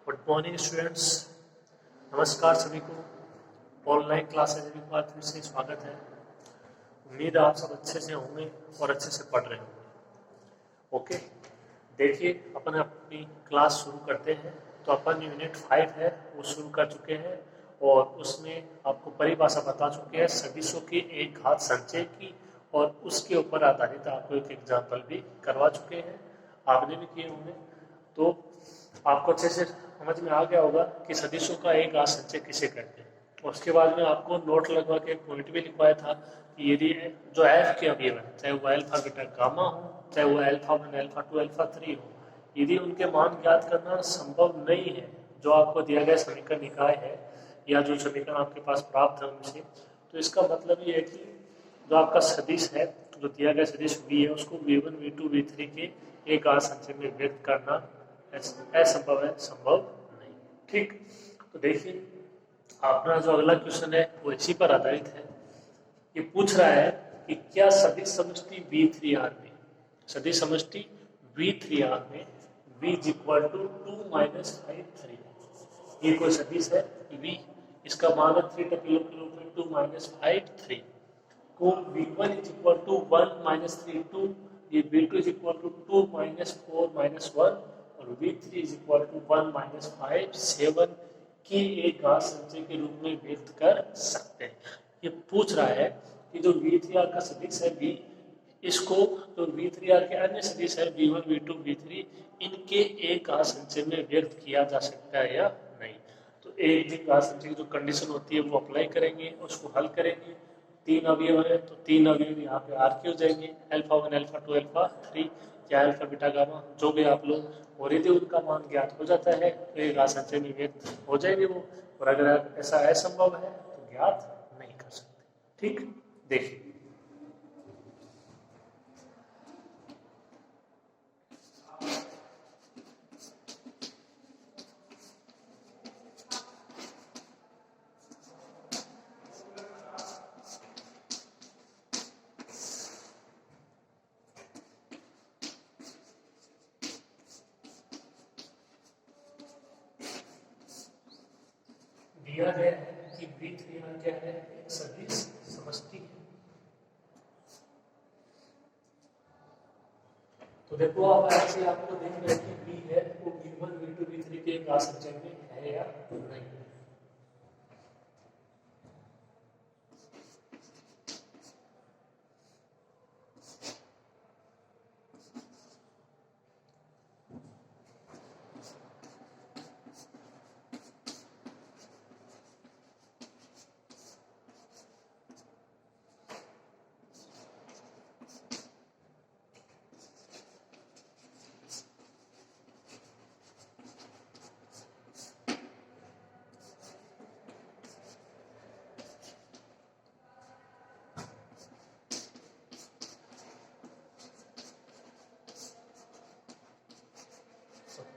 Good morning students. नमस्कार सभी को। ऑनलाइन क्लासेज में एक बार फिर से स्वागत है। उम्मीद है आप सब अच्छे से होंगे और अच्छे से पढ़ रहे होंगे। ओके, देखिए अपन अपनी क्लास शुरू करते हैं। तो अपन यूनिट 5 है वो शुरू कर चुके हैं और उसमें आपको परिभाषा बता चुके हैं सदिशों के एक घात संचय की, और उसके ऊपर आधारित आपको एक एग्जाम्पल भी करवा चुके हैं, आपने भी किए होंगे। तो आपको अच्छे से समझ में आ गया होगा कि सदिशों का एक घात संचय किसे कहते हैं। उसके बाद में आपको नोट लगवा के एक पॉइंट भी लिखवाया था कि यदि जो एफ के अवयव है, चाहे वो अल्फा बीटा गामा हो, चाहे वो अल्फा 1 अल्फा 2 अल्फा 3 हो, यदि उनके मान ज्ञात करना संभव नहीं है, जो आपको दिया गया समीकरण निकाय है या जो समीकरण आपके पास प्राप्त है उनसे, तो इसका मतलब ये है कि जो आपका सदिश है, जो दिया गया सदिश v है, उसको v1 v2 v3 के एक घात संचय में व्यक्त करना असंभव है, संभव नहीं। ठीक, तो देखिए अपना जो अगला क्वेश्चन है वो इसी पर आधारित है। ये पूछ रहा है कि क्या सदिश समष्टि V3R में, सदिश समष्टि V3R में v is equal to 2 minus 5 3, ये कोई सदिश है v, इसका मान है 3 टपिलों के रूप में 2 माइनस 5 3 को v1 is equal to 1 minus 3 2, ये v2 is equal to 2 minus 4 minus 1 और v3 is equal to 1 minus 5 7 की एक घात संचय के रूप में व्यक्त कर सकते हैं। ये पूछ रहा है कि जो v3R का सदिश है v, इसको जो v3R के अन्य सदिश है v1 v2 v3, इनके एक घात संचय में व्यक्त किया जा सकता है या नहीं। तो एक भी घात संचय की जो कंडीशन होती है वो अप्लाई करेंगे, उसको हल करेंगे। 3 अवयव है तो 3 अवयव यहाँ पे आर के हो जाएंगे, अल्फा 1 अल्फा 2 अल्फा 3 या अल्फा बीटा गामा, जो भी आप लोग, और यदि उनका मान ज्ञात हो जाता है तो एक घात संचय में व्यक्त हो जाएंगे वो, और अगर ऐसा असंभव है तो ज्ञात नहीं कर सकते। ठीक, देखिए दिया गया है कि V3R क्या है, एक सदिश समष्टि है। तो देखो आप ऐसे आपको देख रहे हैं कि V है वो v1 v2 v3 के एक घात संचय में है या नहीं।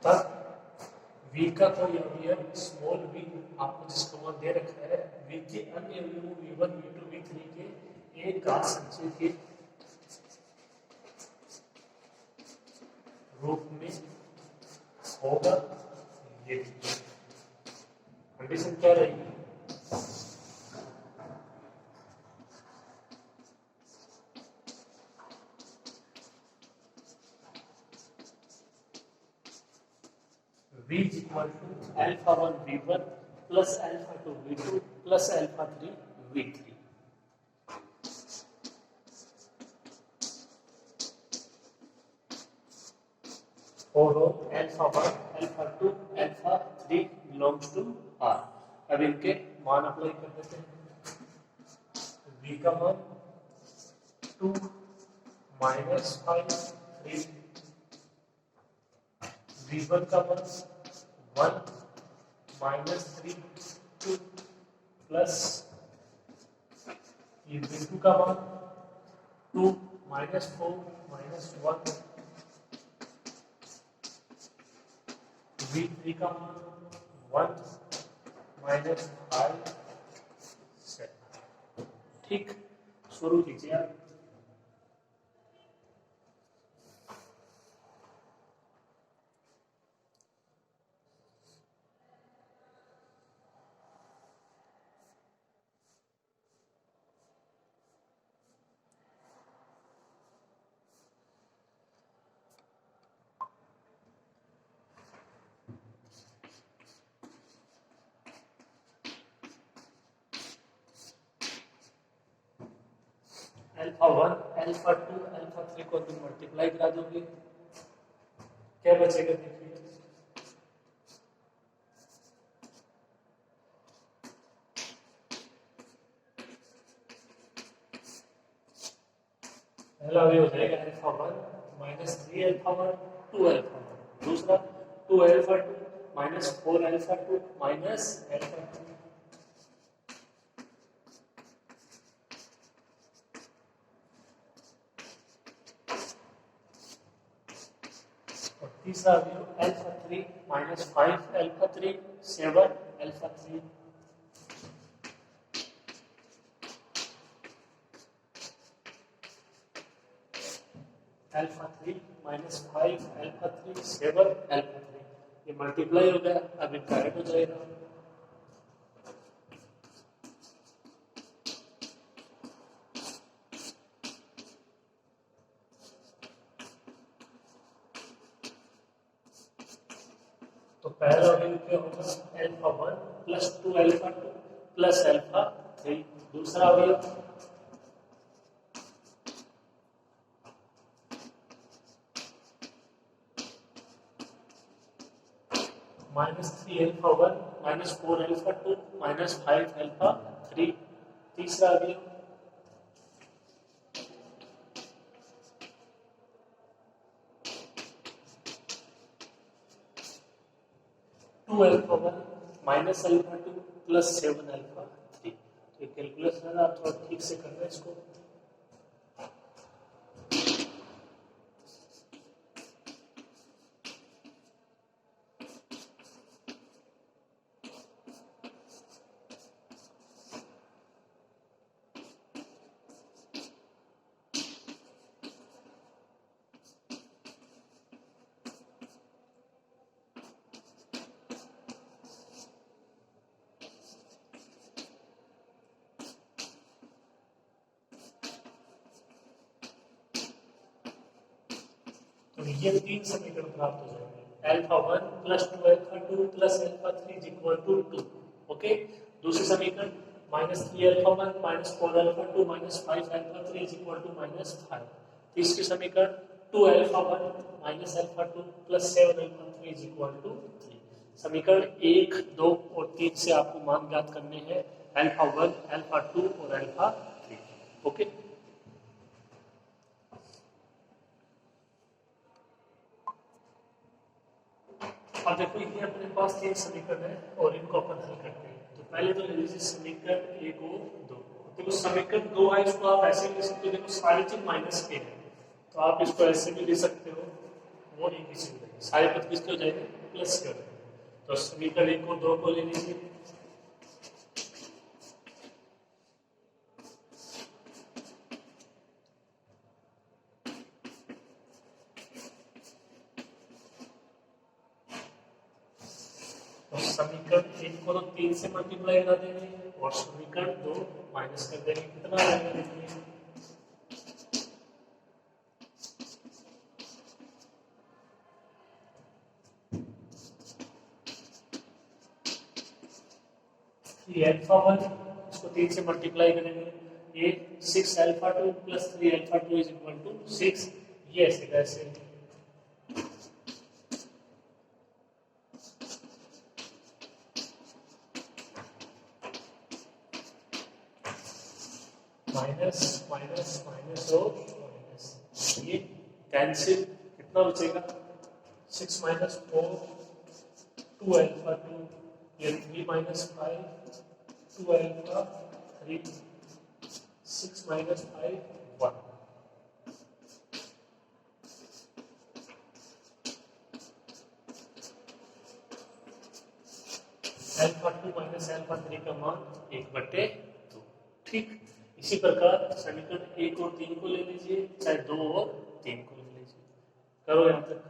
तब v का कोई अवयव स्मॉल v आपको जिसका मान दे रखा है, v के अन्य अवयवों v1 v2 v3 के एक घात संचय के रूप में होगा। ये कंडीशन क्या रहेगी, v is equal to alpha 1 v1 plus alpha 2 v2 plus alpha 3 v3। और alpha 1 alpha 2 alpha 3 belongs to R। अब इनके मान अप्लाई कर देते हैं। v का मान 2 माइनस 5 3, v1 का मान 1 माइनस 3 2 प्लस ये v2 का मान 2 माइनस 4 माइनस 1, v3 का मान 1 माइनस 5 7। ठीक, शुरू कीजिए आप। अल्फा 1 अल्फा 2 अल्फा 3 को तुम मल्टीप्लाई करा दोगे, क्या बचेगा देखिए, पहला वे हो जाएगा अल्फा 1 माइनस 3 अल्फा 1 2 अल्फा 1, दूसरा 2 alpha 2 minus 4 alpha 2 minus alpha 2, और तीसरा वे alpha 3 minus 5 alpha 3 7 alpha 3, alpha 3 minus 5 alpha 3 7 alpha 3, ये मल्टीप्लाई हो गया, अब इनका ऐड हो जाएगा, तो पहला वैल्यू क्या होगा alpha 1 plus 2 alpha 2 plus alpha 3, दूसरा value minus 3 alpha 1 minus 4 alpha 2 minus 5 alpha 3, तीसरा value 2 alpha 1 minus alpha 2 plus 7 alpha 3, तो कैलकुलेशन है ना, आप थोड़ा ठीक से करना है इसको, तो ये तीन समीकरण प्राप्त हो जाएंगे, alpha 1 plus 2 alpha 2 plus alpha 3 is equal to 2, okay. दूसरे समीकरण minus 3 alpha 1 minus 4 alpha 2 minus 5 alpha 3 is equal to minus 5, तीसरे समीकरण 2 alpha 1 minus alpha 2 plus 7 alpha 3 is equal to 3, समीकरण 1 2 और 3 से आपको मान ज्ञात करने हैं, अल्फा 1 अल्फा 2 और अल्फा 3, ओके। अब देखो ये अपने पास तीन समीकरण है और इनको अपन हल करते हैं, तो पहले तो ले लीजिए समीकरण 1 और 2, देखो समीकरण 2 है इसको आप ऐसे भी ले सकते हो, देखो सारी चीज माइनस के है तो आप इसको ऐसे भी ले सकते हो, वो नहीं किसी भी सारे पद किसके हो जाएंगे प्लस के हो जाएंगे, तो समीकरण 1 और 2 को ले लीजिए, समीकरण 1 को तो 3 से मल्टीप्लाई करा देंगे और समीकरण 2 माइनस कर देंगे, कितना आएगा देखिए, अल्फा 1 इसको 3 से मल्टीप्लाई करेंगे, ये 6 alpha 2 plus 3 alpha 2 is equal to 6, ये ऐसे कैसे माइनस माइनस माइनस और माइनस, ये कैंसिल, कितना बचेगा 6 माइनस 4 2 अल्फा 2, ये 3 minus 5 2 alpha 3 6 minus 5 1, alpha 2 minus alpha 3 का मान 1/2, ठीक। इसी प्रकार समीकरण 1 और 3 को ले लीजिए, चाहे 2 और 3 को ले लीजिए, करो यहां तक,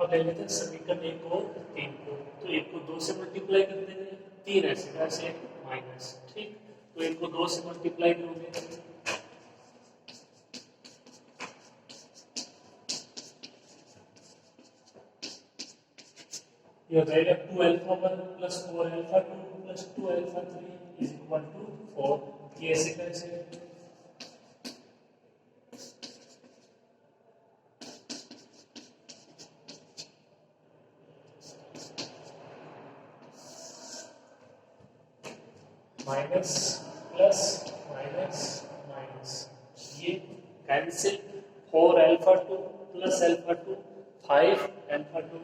अब ले लेते हैं समीकरण 1 और 3 को। तो 1 को 2 से मल्टीप्लाई कर देंगे, 3 ऐसे ऐसे माइनस, ठीक। तो 1 को 2 से मल्टीप्लाई करोगे, ये रहेगा 2 alpha 1 plus 4 alpha 2 plus 2 alpha 3 is equal to 4। ये ऐसे कैसे, माइनस प्लस माइनस माइनस, ये cancel, 4 alpha 2 plus alpha 2 5 alpha 2,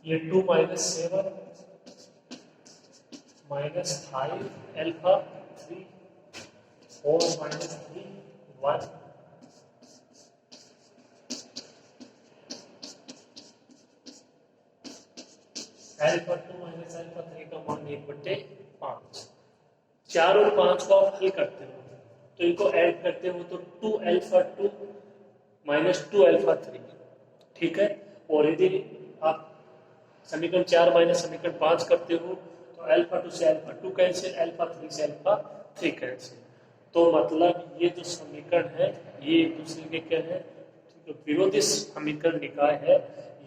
ये 2 minus 7 minus 5 alpha 3, 4 minus 3 1, alpha 2 minus alpha 3 का मान 1/5। 4 और 5 को आप हल करते हो तो इनको ऐड करते हो तो 2 अल्फा 2 माइनस 2 अल्फा 3, ठीक है। और यदि आप समीकरण 4 माइनस समीकरण 5 करते हो तो अल्फा 2 से अल्फा 2 कैंसिल, अल्फा 3 से अल्फा 3 कैंसिल। तो मतलब ये जो समीकरण है ये एक दूसरे के क्या है, तो विरोधी समीकरण निकाय है।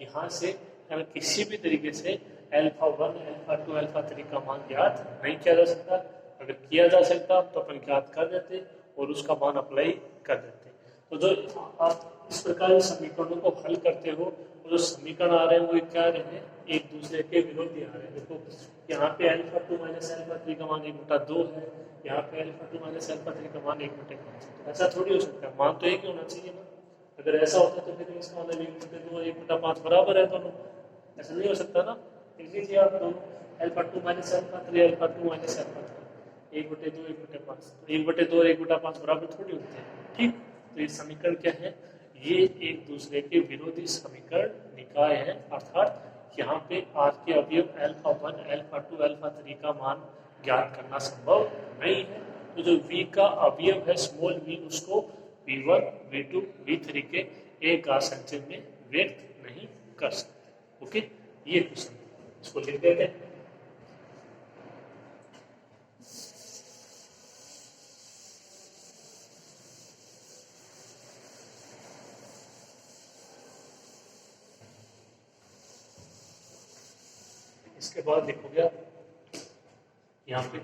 यहाँ से हमें किसी भी तरीके से अल्फा 1 अल्फा 2 अल्फा 3 का मान ज्ञात नहीं किया जा सकता। अगर किया जा सकता तो अपन ज्ञात कर देते और उसका मान अप्लाई कर देते। तो जो आप इस प्रकार समीकरणों को हल करते हो, वो जो समीकरण आ रहे हैं वो क्या रहे हैं, एक दूसरे के विरोधी आ रहे हैं। देखो यहाँ पे अल्फा 2 माइनस अल्फा 3 का मान 1/2 है, यहाँ पे अल्फा 2 माइनस अल्फा 3 का मान 1/5। तो ऐसा थोड़ी हो सकता है, मान तो एक ही होना चाहिए ना। अगर ऐसा होता तो फिर इसका मतलब 1/2 1/5 बराबर है दोनों, ऐसा नहीं हो सकता ना। लिख लीजिए आप दोनों, alpha 2 minus alpha 3 alpha 2 minus alpha 3, 1/2 1/5। तो 1/2 और 1/5 बराबर थोड़ी होते हैं, ठीक। तो ये समीकरण क्या है, ये एक दूसरे के विरोधी समीकरण निकाय है। अर्थात यहाँ पे आर के अवयव अल्फा 1 अल्फा 2 अल्फा 3 का मान ज्ञात करना संभव नहीं है। तो जो v का अवयव है स्मॉल v, उसको v1 v2 v3 के एक आसंजन में व्यक्त नहीं कर सकते। ओके, ये क्वेश्चन इसको लिख देते हैं। इसके बाद लिखोगे आप यहाँ पे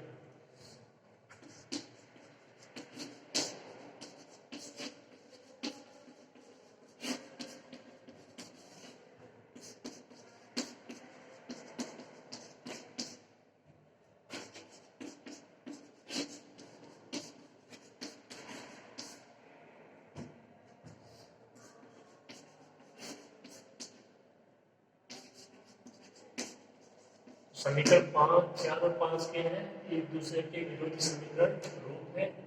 समीकरण 5 4 और 5 के हैं एक दूसरे के विरोधी समीकरण रूप में।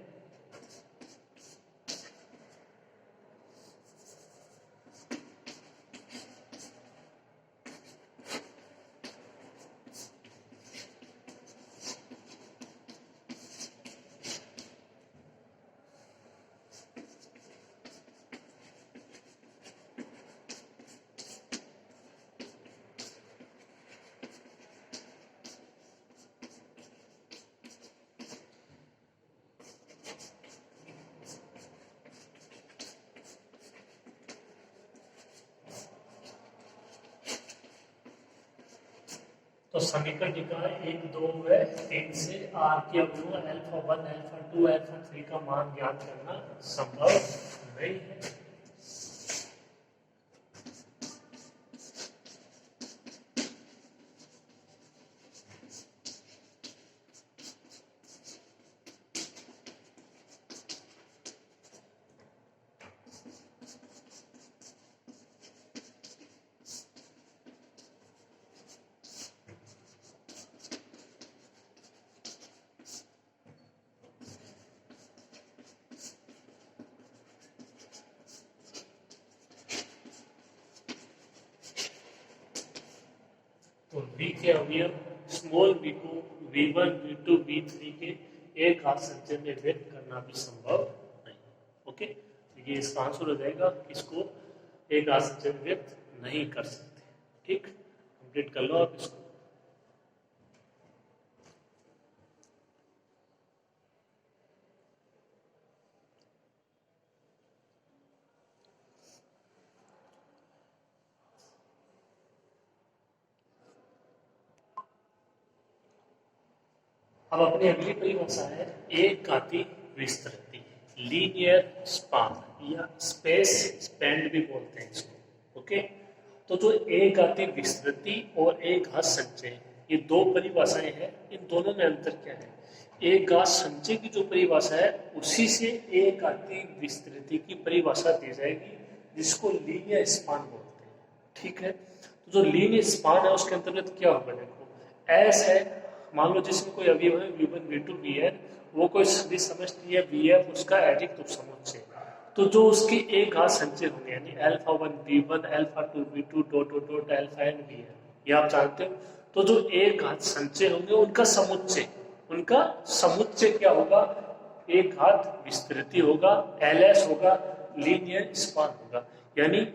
तो समीकरण निकाय 1 2 है, 3 से आर के अवयव अल्फा 1 अल्फा 2 अल्फा 3 का मान ज्ञात करना संभव नहीं है। तो v के अवयव स्मॉल v को v1 v2 v3 के एक आसंजन में व्यक्त करना भी संभव नहीं। ओके, तो ये इसका आंसर हो जाएगा, इसको एक घात संचय में व्यक्त नहीं कर सकते। ठीक, कंप्लीट कर लो आप इसको। अब अपनी अगली परिभाषा है एक घाती विस्तृति, लीनियर स्पान या स्पेस स्पेंड भी बोलते हैं इसको। ओके, तो जो एक घाती विस्तृति और एक घात संचय, ये दो परिभाषाएं हैं। इन दोनों में अंतर क्या है? एक घात संचय की जो परिभाषा है उसी से एक घाती विस्तृति की परिभाषा दी जाएगी, जिसको लीनियर स्पान बोलते हैं। ठीक है, तो जो लीनियर स्पान है उसके अंतर्गत क्या होगा? देखो, एस है, मान लो जिसमें कोई अवयव है v1 v2 vn, वो कोई सदिश समष्टि है vf, उसका एडिक उपसमुच्चय, तो जो उसके एक घात संचय होंगे यानी alpha 1 v1 alpha 2 v2 dot dot dot alpha N vn, ये आप जानते हो। तो जो एक घात संचय होंगे उनका समुच्चय क्या होगा? एक घात विस्तृति होगा, ls होगा, लीनियर स्पान होगा। यानी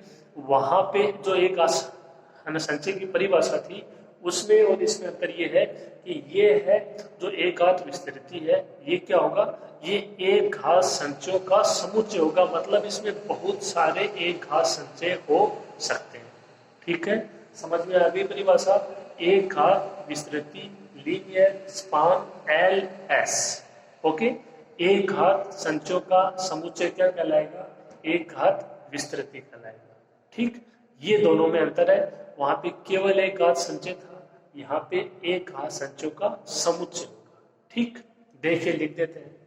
वहां पे जो एक घात संचय की परिभाषा थी उसमें और इसमें अंतर ये है कि ये है जो एक घात विस्तृति है, ये क्या होगा? ये एक घात संचयों का समुच्चय होगा, मतलब इसमें बहुत सारे एक घात संचय हो सकते हैं। ठीक है, समझ में आ गई परिभाषा? एक घात विस्तृति, linear span, L S. Okay, एक घात संचयों का समुच्चय क्या कहलाएगा? एक घात विस्तृति कहलाएगा। ठीक, ये दोनों में अंतर है। वहां पे केवल एक घात संचय था, यहाँ पे एक घात संचयों का समुच्चय होगा। ठीक, देखिए लिख देते हैं।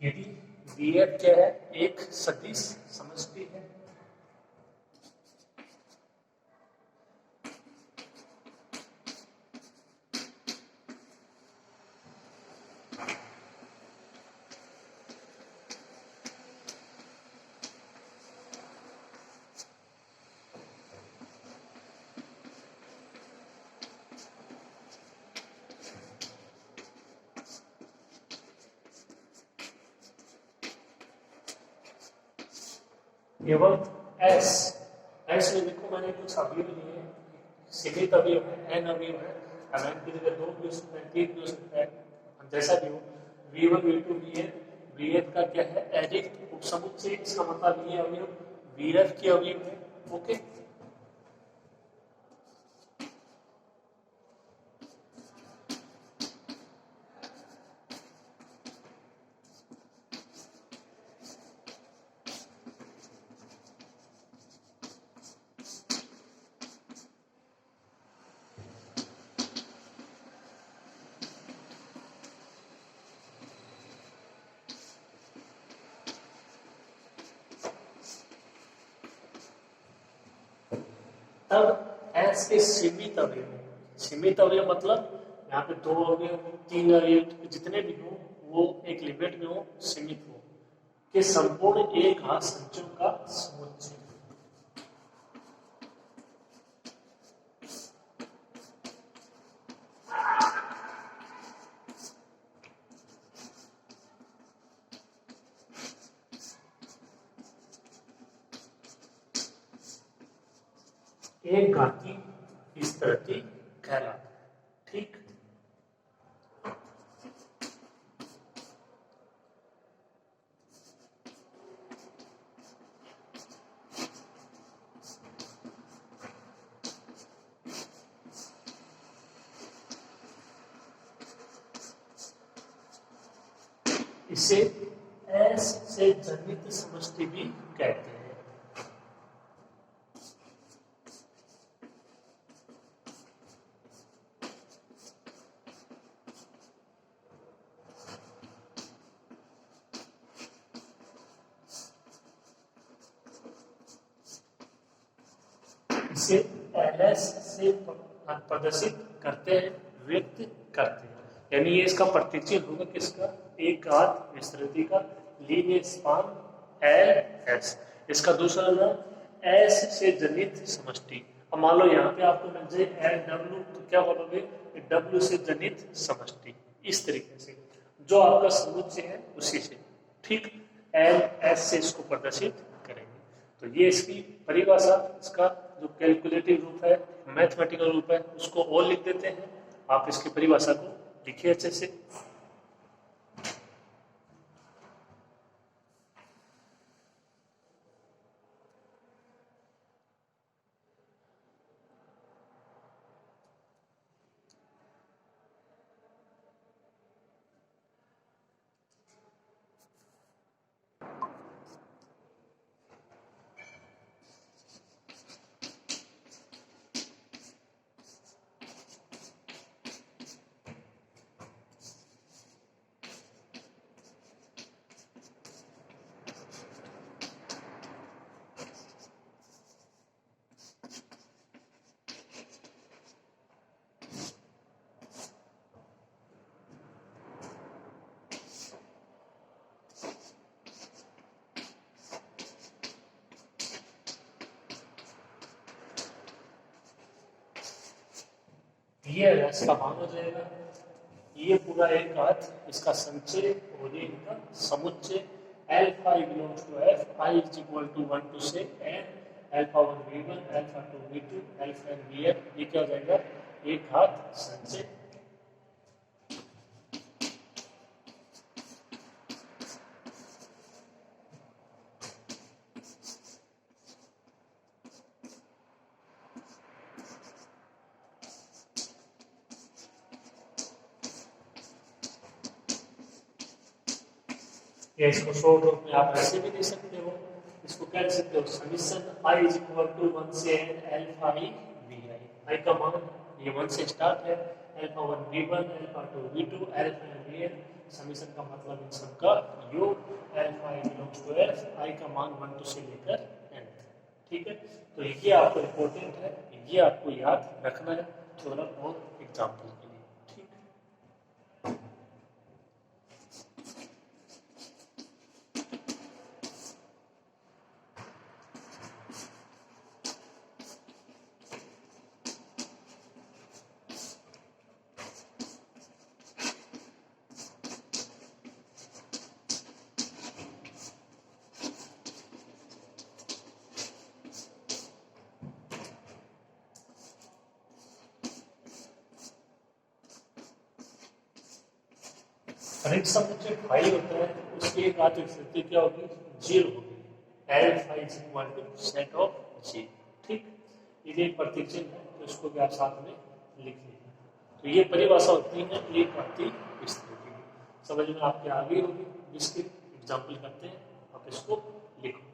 यदि VF क्या है? एक सदिश समष्टि है, एवं S में देखो मैंने कुछ अवयव लिए, सीमित अवयव है, n अवयव है, n की जगह 2 भी हो सकता है, 3 भी हो सकता है, जैसा भी हो। v1 v2 vn, vn का क्या है? एडिक उपसमुच्चय, इसका मतलब ये अवयव vf के अवयव है। ओके, तब S के सीमित अवयव, सीमित अवयव मतलब यहाँ पे 2 अवयव, 3 अवयव, जितने भी हो वो एक लिमिट में हो, सीमित हो, कि संपूर्ण एक घात संचयों का समुच्चय। एक घाती विस्तृति कहलाता है। ठीक, इसे S से जनित समष्टि भी कहते हैं। इसे LS से प्रदर्शित करते हैं, व्यक्त करते हैं। यानी ये इसका प्रतिचिह्न होगा किसका? एक घात विस्तृति का, लीनियर स्पान LS। इसका दूसरा नाम एस से जनित समष्टि। अब मान लो यहाँ पे आपको मिल जाए एल डब्ल्यू, तो क्या बोलोगे, डब्ल्यू से जनित समष्टि। इस तरीके से जो आपका समुच्चय है उसी से, ठीक, एल एस से इसको प्रदर्शित करेंगे। तो ये इसकी परिभाषा, इसका जो कैलकुलेटिव रूप है, मैथमेटिकल रूप है, उसको और लिख देते हैं। आप इसकी परिभाषा को लिखिए अच्छे से। ये रस का मान हो जाएगा, ये पूरा एक घात इसका संचय और ये इनका समुच्चय। Alpha belongs to F, I is equal to 1 to से N, alpha 1 v1, alpha 2 v2, alpha n vf। ये क्या हो जाएगा, एक घात संचय। या इसको शॉर्ट रूप में आप ऐसे भी दे सकते हो, इसको कह सकते हो summation I is equal to 1 से N alpha I V I. I का मान ये 1 से स्टार्ट है, alpha 1 v1, alpha 2 v2, alpha n vn। Summation का मतलब इन सबका योग, alpha I belongs to F, I का मान 1 2 से लेकर n। ठीक है, तो ये आपको इम्पोर्टेंट है, ये आपको याद रखना है थ्योरम और एग्जाम्पल के लिए। ठीक, हर एक समुच्चय फाई होता है तो उसकी एक आत्विक स्थिति क्या होगी, जीरो होगी। L phi is equal to set of G. ठीक, ये एक प्रतीक चिन्ह है, तो इसको भी आप साथ में लिख लीजिए। तो ये परिभाषा होती है एक आत्विक स्थिति। समझ में आपके आ गई होगी, जिसके एग्जाम्पल करते हैं, आप इसको लिखो।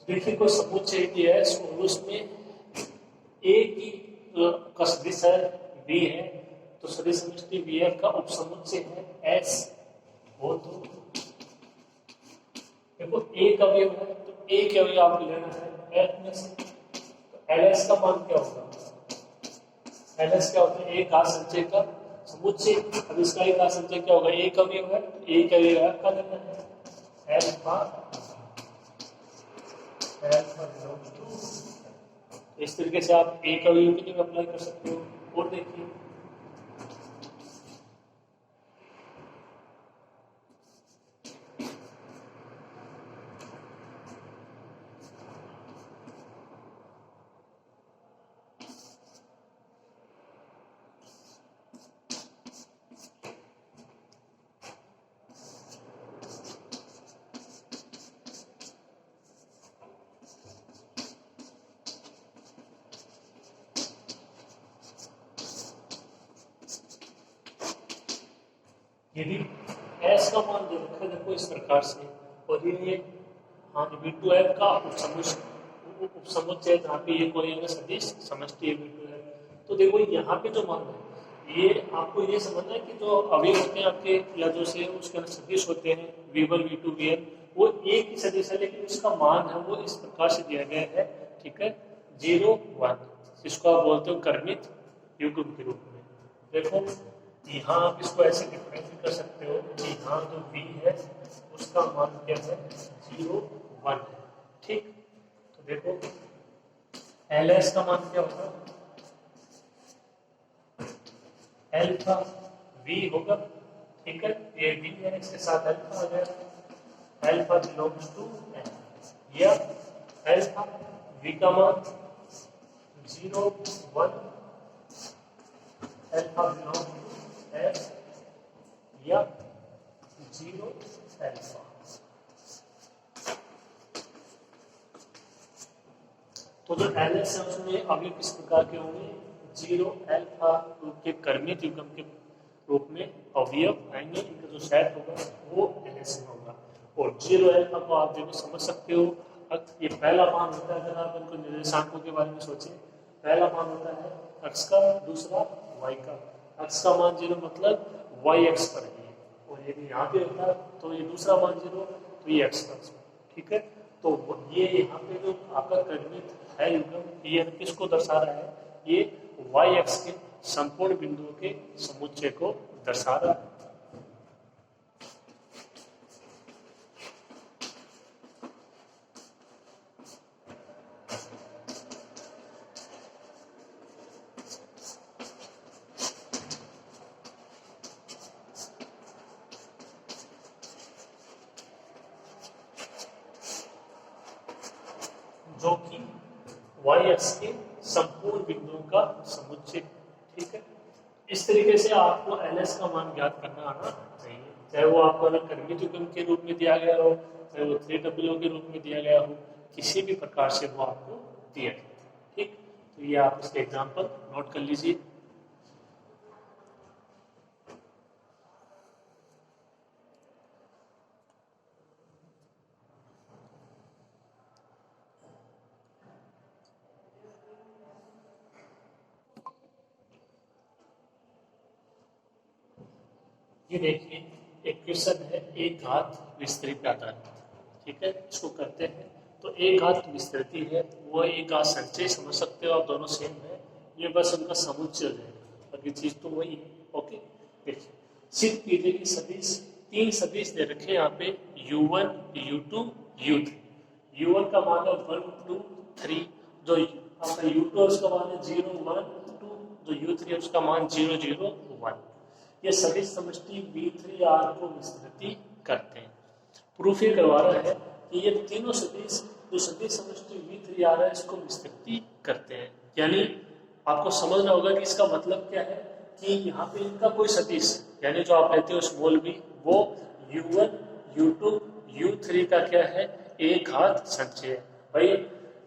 देखिए कोई समुच्चय दिया है, उसमें ए की का सदिश है बी है, तो सदिश समष्टि बी एफ का उपसमुच्चय है एस हो। तो देखो ए का अवयव है, तो ए के अवयव आपको लेना है एफ में से। तो एल एस का मान क्या होगा, एल एस क्या होता है, ए का संचय का समुच्चय। अब इसका ए का संचय क्या होगा, ए का अवयव है, ए का अवयव एफ का लेना है, एफ का इस तरीके से आप एक अवयव के लिए अप्लाई कर सकते हो। और देखिए यदि एस का मान दे रखा है देखो इस प्रकार से, और ये हाँ V2F का उपसमुच्चय जहाँ पे ये कोई अगर सदिश समष्टि है V2F, तो देखो यहाँ पे जो मान है ये आपको ये समझना है कि जो अवयव होते हैं आपके या जो से उसके अंदर सदिश होते हैं V1 V2 Vn, वो एक ही सदिश है लेकिन उसका मान है वो इस प्रकार से दिया गया है, ठीक है, 0 1, जिसको आप बोलते हो कर्मित युग्म के रूप में। देखो यहाँ आप इसको ऐसे डिफाइन भी कर सकते हो कि यहाँ जो V है उसका मान क्या है 0 1 है, ठीक। तो देखो LS का मान क्या होगा, एल्फा V होगा, ठीक है, ये V है इसके साथ अल्फा आ गया, अल्फा बिलोंग्स टू N, या अल्फा V का मान 0 1, अल्फा बिलोंग्स टू F, या 0 अल्फा। तो जो LS है उसमें अभी किस प्रकार के होंगे, 0 अल्फा रूप के कर्मित युग्म के रूप में अवयव आएंगे, इनका जो सेट होगा वो LS में होगा। और 0 अल्फा को आप देखो समझ सकते हो, ये पहला मान होता है, अगर आप इनको निर्देशांकों के बारे में सोचें, पहला मान होता है x का, दूसरा y का। x का मान 0 मतलब y x पर है, और यदि यहाँ पे होता तो ये दूसरा मान 0 तो ये x पर, ठीक है। तो ये यहाँ पे जो आपका कर्मित है युग्म, ये किसको दर्शा रहा है, ये y x के संपूर्ण बिंदुओं के समुच्चय को दर्शा रहा है। जो कि y एक्स के संपूर्ण बिंदुओं का समुच्चय, ठीक है। इस तरीके से आपको LS का मान ज्ञात करना आना चाहिए, चाहे वो आपको अगर कर्मित युग्म के रूप में दिया गया हो, चाहे वो 3W के रूप में दिया गया हो, किसी भी प्रकार से वो आपको दिया जाए, ठीक। तो ये आप इसके एग्जाम्पल नोट कर लीजिए। ये देखिए एक क्वेश्चन है, एक घात विस्तृत आधार, ठीक है, इसको करते हैं। तो एक घात विस्तृति है, वो एक घात संचय समझ सकते हो आप, दोनों सेम है, ये बस उनका समुच्चय है, बाकी चीज तो वही है, ओके। देखिए सिद्ध कीजिए कि सदिश, तीन सदिश दे रखे यहाँ पे U1 U2 U3। U1 का मान है 1 2 3, जो आपका U2 उसका मान है 0 1 2, जो U3 है उसका मान 0 0 1। ये सदिश समष्टि V3R को विस्तृति करते हैं। प्रूफ ये करवा रहा है कि ये तीनों सदिश जो सदिश समष्टि V3R है इसको विस्तृति करते हैं, यानी आपको समझना होगा कि इसका मतलब क्या है कि यहाँ पे इनका कोई सदिश, यानी जो आप लेते हो स्मॉल v, वो U1 U2 U3 का क्या है, एक घात संचय। भाई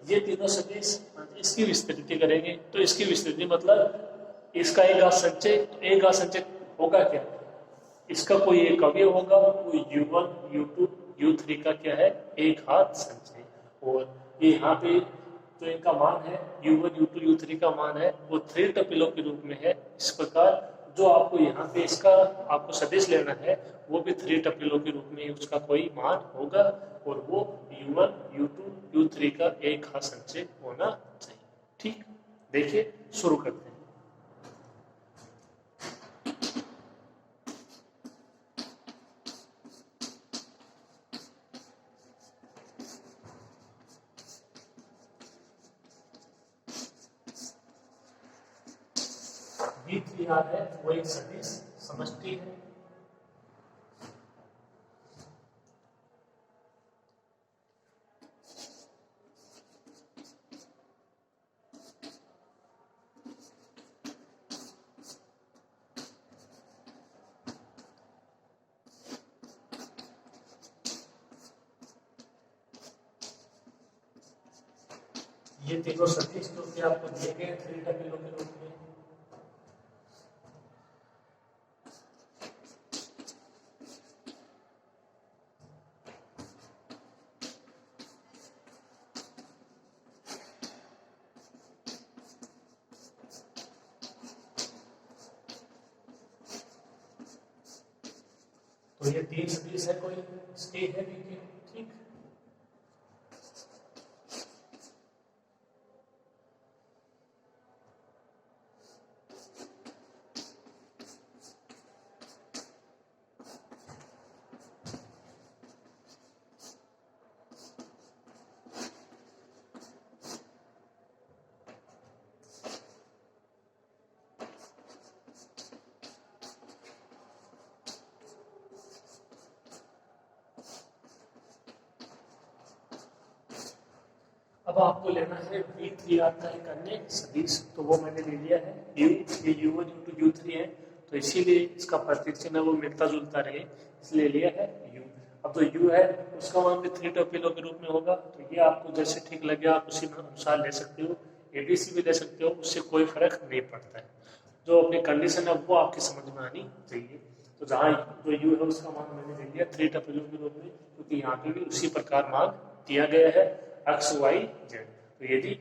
ये तीनों सदिश इसकी विस्तृति करेंगे, तो इसकी विस्तृति मतलब इसका एक घात संचय, तो एक घात संचय होगा क्या, इसका कोई एक अवयव होगा, वो U1 U2 U3 का क्या है, एक घात संचय। और ये यहाँ पे जो इनका मान है U1 U2 U3 का मान है वो 3 टपिलों के रूप में है। इस प्रकार जो आपको यहाँ पे इसका आपको सदिश लेना है वो भी 3 टपिलों के रूप में उसका कोई मान होगा, और वो U1 U2 U3 का एक घात संचय होना चाहिए, ठीक। देखिए शुरू करते हैं। V3R है वो एक सदिश समष्टि है, ये तीनों सदिश जो कि आपको दिए गए 3 टपिलों के रूप में, तो ये तीन सदिश है, कोई स्टे है भी की, ठीक। अब आपको लेना है V3R का एक अन्य सदिश, तो वो मैंने ले लिया है U, ये U1 into U3 है, तो इसीलिए इसका प्रतीक चिन्ह है वो मिलता जुलता रहे, इसलिए लिया है U। अब जो U है उसका मान भी 3 टोपिलो के रूप में होगा, तो ये आपको जैसे ठीक लगे आप उसी अनुसार ले सकते हो, ABC भी ले सकते हो, उससे कोई फर्क नहीं पड़ता है। जो अपनी कंडीशन है वो आपकी समझ में आनी चाहिए। तो जहाँ जो U है उसका मान मैंने ले लिया 3 टोपिलो के रूप में, क्योंकि यहाँ पे भी उसी प्रकार मान दिया गया है x y z। तो यदि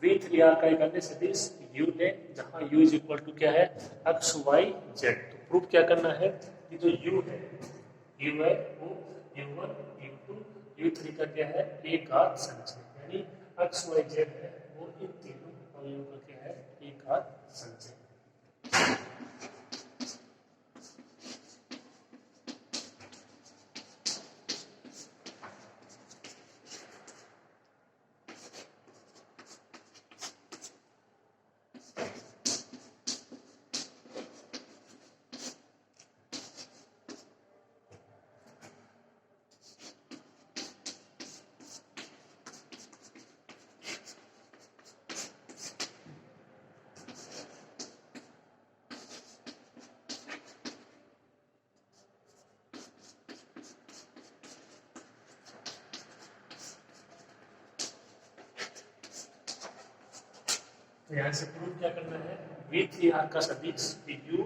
V3R का एक अन्य सदिश U है जहाँ U इज इक्वल टू क्या है x y z, तो प्रूफ क्या करना है कि जो U है वो U1 U2 U3 का क्या है एक घात संचय, यानी x y z है वो इन तीनों अवयवों का क्या है एक घात संचय। तो यहाँ से प्रूफ क्या करना है V3R का सदिश U,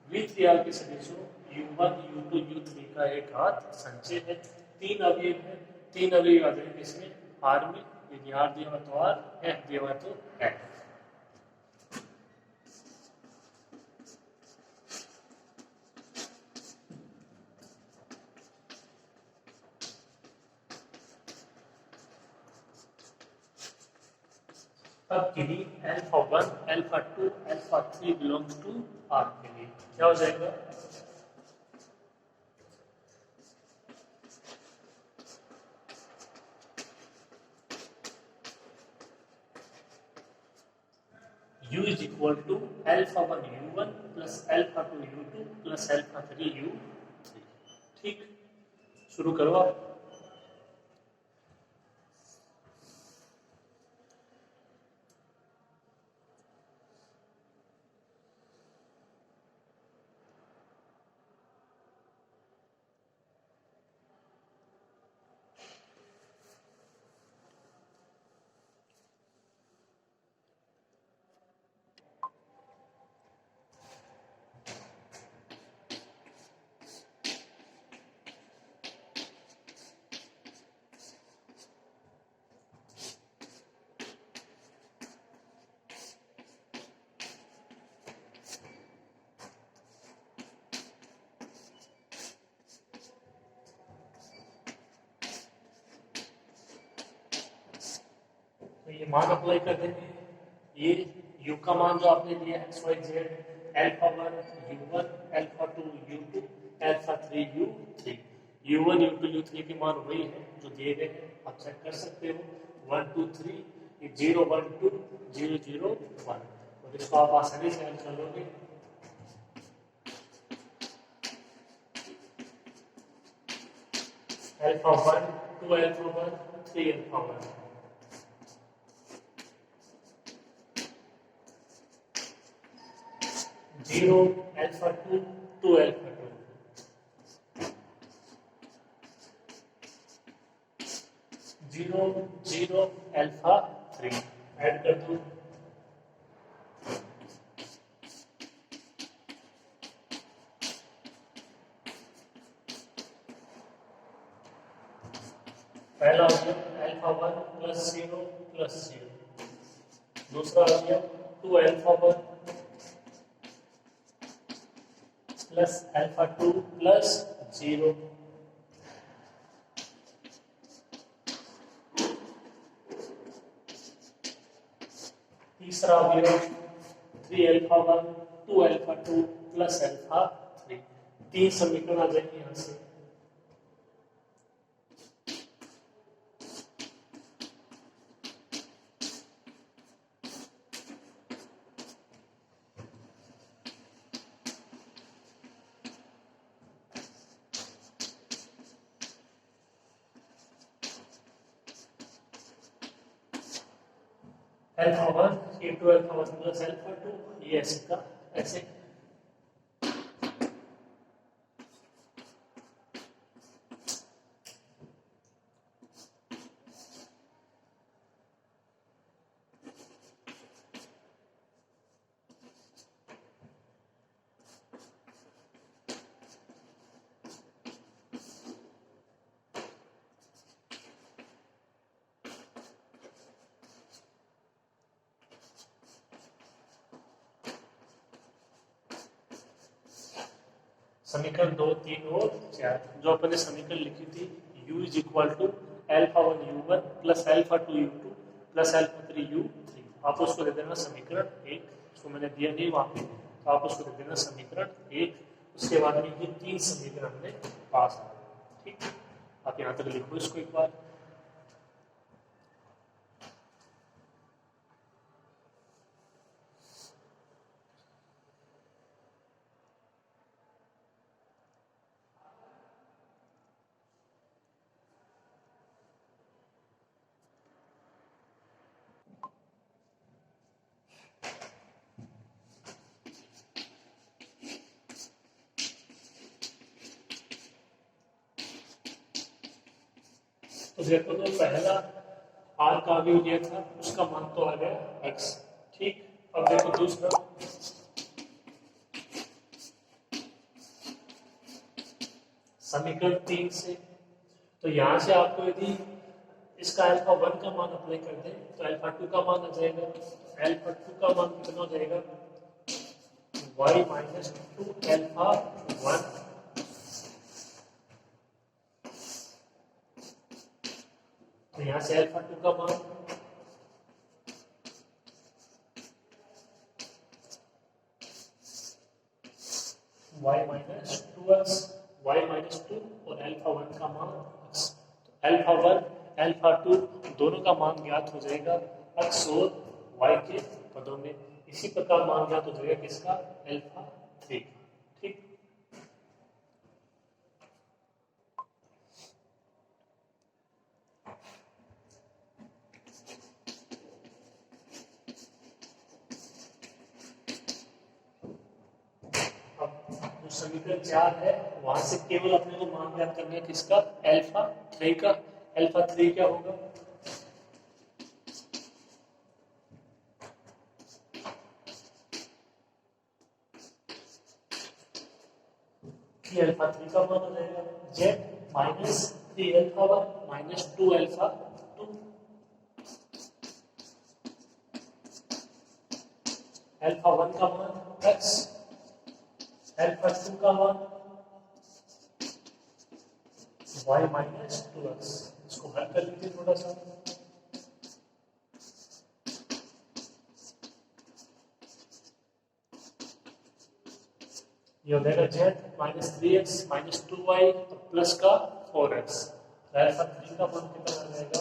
V3R के सदिशों U1 U2 U3 का एक घात संचय है, तीन अवयव है, तीन अवयव आ जाएंगे इसमें R में, यदि R दिया हुआ तो R, F दिया हुआ तो F। अब यदि alpha 1 alpha 2 alpha 3 belongs to R के लिए क्या हो जाएगा U is equal to alpha 1 U1 plus alpha 2 U2 plus alpha 3 U3। ठीक, शुरू करो आप। तो ये मान अप्लाई कर देंगे, ये U का मान जो आपने लिया है X Y Z alpha 1 U1 alpha 2 U2 alpha 3 U3, U1 U2 U3 के मान वही है जो दिए गए हैं, आप चेक कर सकते हो 1 2 3 ये 0 1 2 0 0 1, तो इसको आप आसानी से हल कर लोगे। Alpha 1 2 alpha 1 3 alpha 1 0 alpha 2 2 alpha 2 0 0 alpha 3 add कर दो, पहला हो गया अल्फा 1 प्लस 0 प्लस 0, दूसरा हो गया 2 अल्फा 1 प्लस अल्फा 2 प्लस 0। तीसरा अवयव 3α1 2α2 प्लस α3। 3 समीकरण आ जाएंगे यहां से। α1 into α1 प्लस α2, ये ऐसे का ऐसे। समीकरण 2, 3 और 4 जो अपन ने समीकरण लिखी थी u is equal to α1 u1 plus α2 u2 plus α3 u3। आप उसको दे देना समीकरण 1, उसको मैंने दिया नहीं वहां पे, तो आप उसको दे देना समीकरण 1। उसके बाद में ये 3 समीकरण हमने पास आ गए। ठीक, आप यहाँ तक लिखो इसको एक बार। तो देखो, तो पहला आर का भी दिया था, उसका मान तो आ गया x। ठीक, अब देखो दूसरा समीकरण 3 से, तो यहां से आपको यदि इसका α1 का मान अप्लाई कर दें तो α2 का मान आ जाएगा। α2 का मान कितना हो जाएगा, y माइनस 2α1। तो यहां से α2 का मान y minus 2x, y minus 2 और α1 का मान x। तो α1 α2 दोनों का मान ज्ञात हो जाएगा x और y के पदों में। इसी प्रकार मान ज्ञात हो जाएगा किसका, α3। ठीक, समीकरण 4 है, वहां से केवल अपने को मान ज्ञात करना है किसका, α3 का। α3 क्या होगा, कि α3 का मान हो जाएगा z माइनस 3α1 माइनस 2α2। α1 का मान x, α2 का मान y माइनस 2x। इसको हल कर लीजिए थोड़ा सा। ये हो जाएगा z minus 3x minus 2y plus का 4x। α3 का मान कितना आ जाएगा,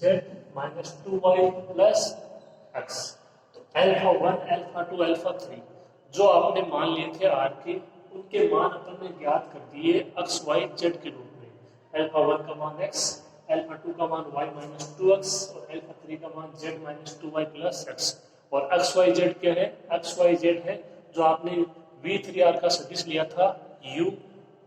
z minus 2y plus x। तो α1 α2 α3 जो आपने मान लिए थे r के, उनके मान अपन ने ज्ञात कर दिए x y z के रूप में। α1 का मान x, α2 का मान y माइनस 2x और α3 का मान z minus 2y plus x। और x y z क्या है, x y z है जो आपने v3r का सदिश लिया था u,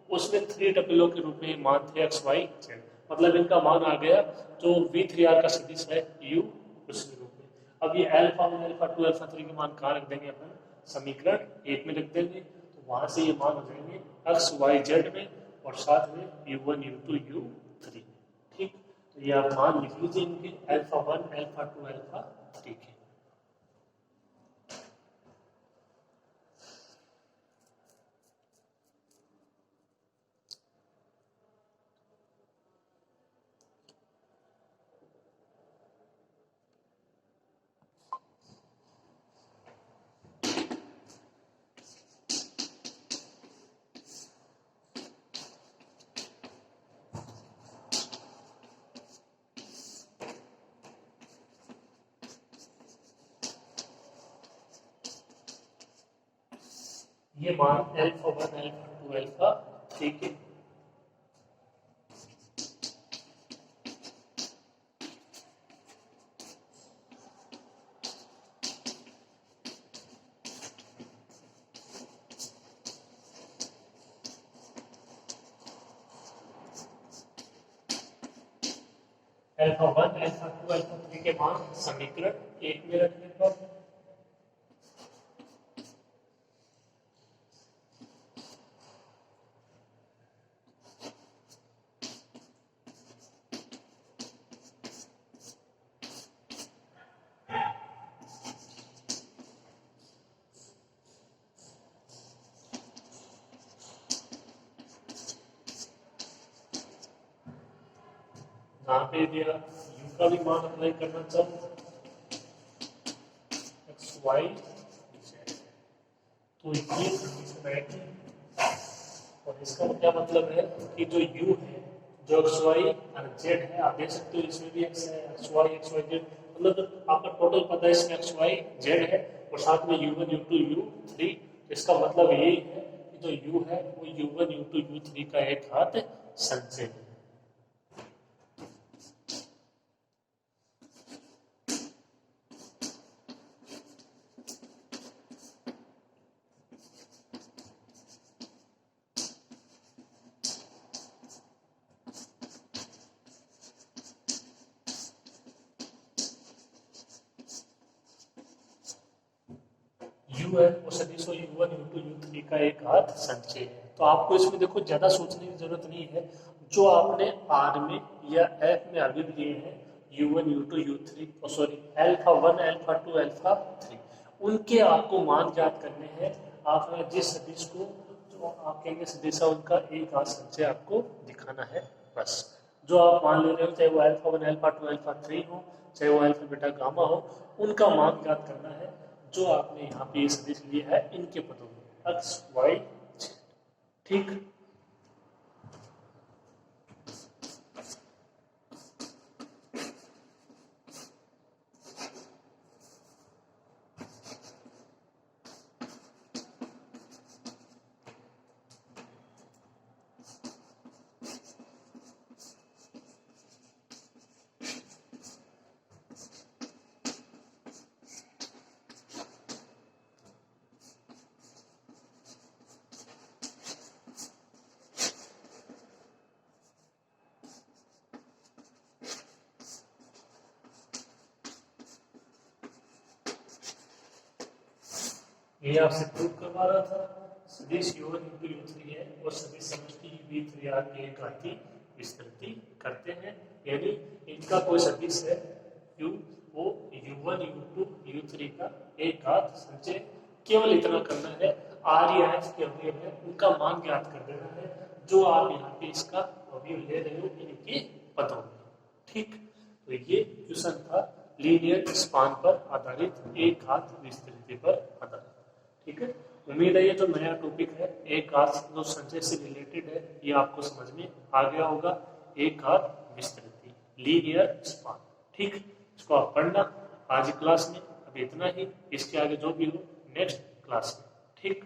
उसमें 3 टपलों के रूप में मान थे x y z। मतलब इनका मान आ गया जो v3r का सदिश है u, उसके रूप में। अब ये α1 α2 α3 के मान कहाँ रख देंगे अपन, समीकरण 1 में रख देंगे। तो वहां से ये मान हो जाएंगे x y z में और साथ में u1 u2 u3। ठीक, तो ये आप मान लिख लीजिए इनके α1 α2 α3 के। ये मान अल्फा 1 अल्फा 2 अल्फा 3 के अल्फा 1 अल्फा 2 अल्फा 3 के मान समीकरण 1 में रखने पर यहाँ पे दिया u का भी मान अप्लाई करना चाहो एक्स वाई तो ये कंडीशन आएगी। और इसका क्या मतलब है कि जो u है, जो एक्स वाई और जेड है, आप देख सकते हो इसमें भी एक्स है, एक्स वाई जेड, मतलब आपका टोटल पता है इसमें एक्स वाई जेड है और साथ में u1 u2 u3। इसका मतलब यही है कि जो u है वो u1 u2 u3 का एक घात संचय है। u है वो सदिश u1 u2 u3 का एक घात संचय है। तो आपको इसमें देखो ज्यादा सोचने की जरूरत नहीं है। जो आपने r में या f में अभी दिए हैं u1 u2 u3 sorry alpha 1 alpha 2 alpha 3, उनके आपको मान ज्ञात करने हैं। आप जिस सदिश को जो आप कहेंगे सदिश है उनका एक घात संचय आपको दिखाना है बस। जो आप मान ले रहे हो चाहे वो अल्फा 1 अल्फा 2 अल्फा 3 हो, चाहे वो अल्फा बीटा गामा हो, उनका मान ज्ञात करना है जो आपने यहाँ पे सदिश लिया है इनके पदों में एक्स वाई जेड। ठीक, ये आपसे प्रूव करवा रहा था। सदिश u1 u2 u3 है और सदिश समष्टि v3r के एक घाती विस्तृति करते हैं, यानी इनका कोई सदिश है u वो u1 u2 u3 का एक घात संचय। केवल इतना करना है, r या f के अवयव है उनका मान ज्ञात कर देना है जो आप यहाँ पे इसका अवयव ले रहे हो इनके पदों में। ठीक, तो ये क्वेश्चन था लीनियर स्पान पर आधारित एक घात विस्तृति पर आधारित। ठीक है, उम्मीद है ये जो नया टॉपिक है एक घात जो संचय से रिलेटेड है ये आपको समझ में आ गया होगा। एक घात विस्तृति लीनियर स्पान। ठीक, इसको आप पढ़ना आज क्लास में। अब इतना ही, इसके आगे जो भी हो नेक्स्ट क्लास में। ठीक।